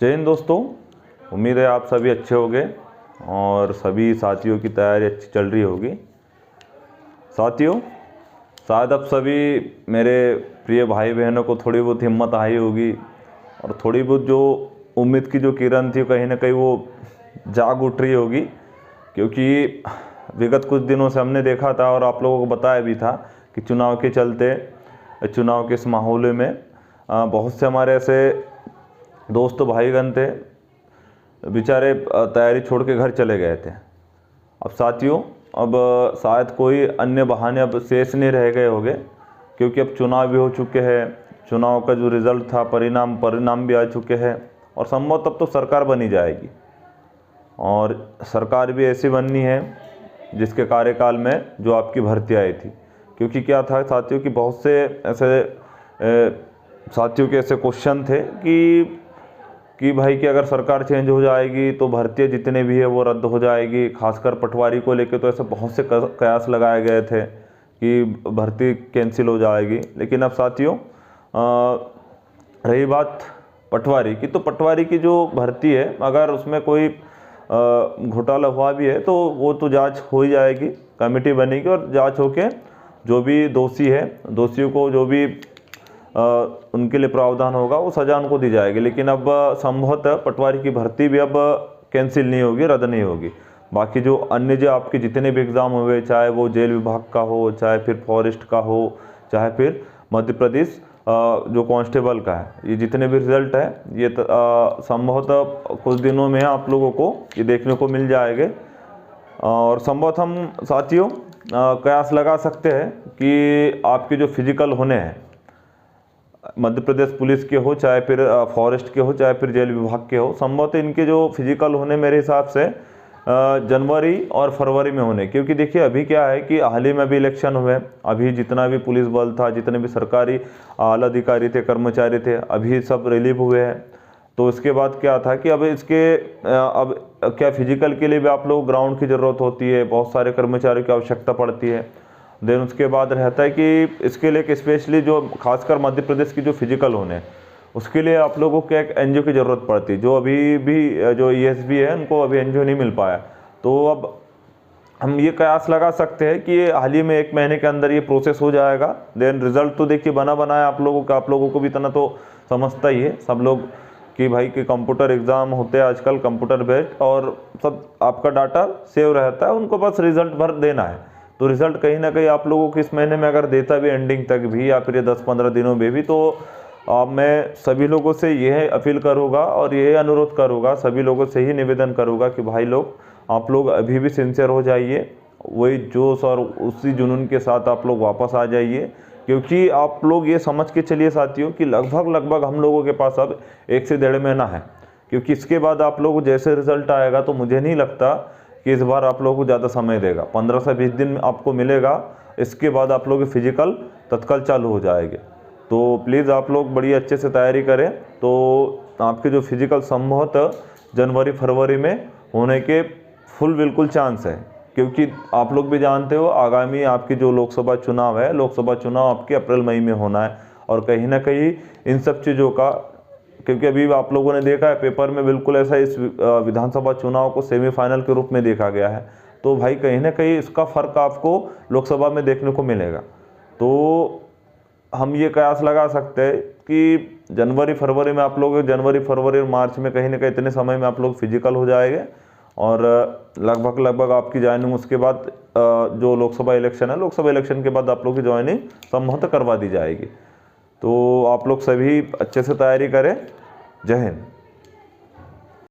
जय हिंद दोस्तों, उम्मीद है आप सभी अच्छे होंगे और सभी साथियों की तैयारी अच्छी चल रही होगी। साथियों, शायद अब सभी मेरे प्रिय भाई बहनों को थोड़ी बहुत हिम्मत आई होगी और थोड़ी बहुत जो उम्मीद की जो किरण थी कहीं ना कहीं वो जाग उठ रही होगी, क्योंकि विगत कुछ दिनों से हमने देखा था और आप लोगों को बताया भी था कि चुनाव के चलते, चुनाव के इस माहौल में बहुत से हमारे ऐसे दोस्त भाईगण थे, बेचारे तैयारी छोड़ के घर चले गए थे। अब साथियों, अब शायद कोई अन्य बहाने अब शेष नहीं रह गए होंगे, क्योंकि अब चुनाव भी हो चुके हैं। चुनाव का जो रिज़ल्ट था, परिणाम भी आ चुके हैं और संभवतः अब तो सरकार बनी जाएगी और सरकार भी ऐसी बननी है जिसके कार्यकाल में जो आपकी भर्ती आई थी। क्योंकि क्या था साथियों कि बहुत से ऐसे साथियों के ऐसे क्वेश्चन थे कि भाई कि अगर सरकार चेंज हो जाएगी तो भर्ती जितने भी है वो रद्द हो जाएगी। खासकर पटवारी को लेकर तो ऐसे बहुत से कयास लगाए गए थे कि भर्ती कैंसिल हो जाएगी। लेकिन अब साथियों, रही बात पटवारी की, तो पटवारी की जो भर्ती है, अगर उसमें कोई घोटाला हुआ भी है तो वो तो जांच हो ही जाएगी, कमेटी बनेगी और जांच होके जो भी दोषी है, दोषियों को जो भी उनके लिए प्रावधान होगा वो सज़ा उनको दी जाएगी। लेकिन अब संभवतः पटवारी की भर्ती भी अब कैंसिल नहीं होगी, रद्द नहीं होगी। बाकी जो अन्य जो आपके जितने भी एग्ज़ाम हुए, चाहे वो जेल विभाग का हो, चाहे फिर फॉरेस्ट का हो, चाहे फिर मध्य प्रदेश जो कांस्टेबल का है, ये जितने भी रिज़ल्ट है ये संभवतः कुछ दिनों में आप लोगों को ये देखने को मिल जाएंगे। और संभवतः हम साथियों कयास लगा सकते हैं कि आपके जो फिजिकल होने हैं, मध्य प्रदेश पुलिस के हो, चाहे फिर फॉरेस्ट के हो, चाहे फिर जेल विभाग के हो, संभवतः इनके जो फिजिकल होने मेरे हिसाब से जनवरी और फरवरी में होने। क्योंकि देखिए अभी क्या है कि हाल ही में भी इलेक्शन हुए, अभी जितना भी पुलिस बल था, जितने भी सरकारी आला अधिकारी थे, कर्मचारी थे, अभी सब रिलीव हुए हैं। तो इसके बाद क्या था कि अब क्या फिजिकल के लिए भी आप लोग ग्राउंड की ज़रूरत होती है, बहुत सारे कर्मचारियों की आवश्यकता पड़ती है। देन उसके बाद रहता है कि इसके लिए एक स्पेशली जो खासकर मध्य प्रदेश की जो फिजिकल होने, उसके लिए आप लोगों को एक एनजीओ की ज़रूरत पड़ती है, जो अभी भी जो ईएसबी है उनको अभी एनजीओ नहीं मिल पाया। तो अब हम ये कयास लगा सकते हैं कि ये हाल ही में 1 महीने के अंदर ये प्रोसेस हो जाएगा। देन रिज़ल्ट तो देखिए बना बनाया आप लोगों को भी इतना तो समझता ही है सब लोग कि भाई कि कंप्यूटर एग्ज़ाम होते हैं आजकल, कंप्यूटर बेस्ड, और सब आपका डाटा सेव रहता है, उनको बस रिज़ल्ट भर देना है। तो रिज़ल्ट कहीं ना कहीं आप लोगों को इस महीने में अगर देता भी एंडिंग तक भी, या फिर ये 10-15 दिनों में भी, तो मैं सभी लोगों से यह अपील करूँगा और यह अनुरोध करूँगा, सभी लोगों से ही निवेदन करूँगा कि भाई लोग, आप लोग अभी भी सिंसियर हो जाइए, वही जोश और उसी जुनून के साथ आप लोग वापस आ जाइए। क्योंकि आप लोग ये समझ के चलिए साथियों कि लगभग हम लोगों के पास अब 1 से 1.5 महीना है। क्योंकि इसके बाद आप लोग जैसे रिज़ल्ट आएगा तो मुझे नहीं लगता कि इस बार आप लोगों को ज़्यादा समय देगा, 15 से 20 दिन आपको मिलेगा। इसके बाद आप लोग फिजिकल तत्काल चालू हो जाएंगे। तो प्लीज़ आप लोग बड़ी अच्छे से तैयारी करें, तो आपके जो फिजिकल संभवतः जनवरी फरवरी में होने के फुल बिल्कुल चांस है। क्योंकि आप लोग भी जानते हो आगामी आपकी जो लोकसभा चुनाव है, लोकसभा चुनाव आपके अप्रैल मई में होना है। और कहीं ना कहीं इन सब चीज़ों का, क्योंकि अभी आप लोगों ने देखा है पेपर में बिल्कुल ऐसा इस विधानसभा चुनाव को सेमीफाइनल के रूप में देखा गया है। तो भाई कहीं ना कहीं इसका फ़र्क आपको लोकसभा में देखने को मिलेगा। तो हम ये कयास लगा सकते हैं कि जनवरी फरवरी में आप लोग, जनवरी फरवरी और मार्च में कहीं ना कहीं इतने समय में आप लोग फिजिकल हो जाएंगे और लगभग आपकी ज्वाइनिंग उसके बाद जो लोकसभा इलेक्शन है, लोकसभा इलेक्शन के बाद आप लोग की ज्वाइनिंग संभवतः करवा दी जाएगी। तो आप लोग सभी अच्छे से तैयारी करें। जय हिंद।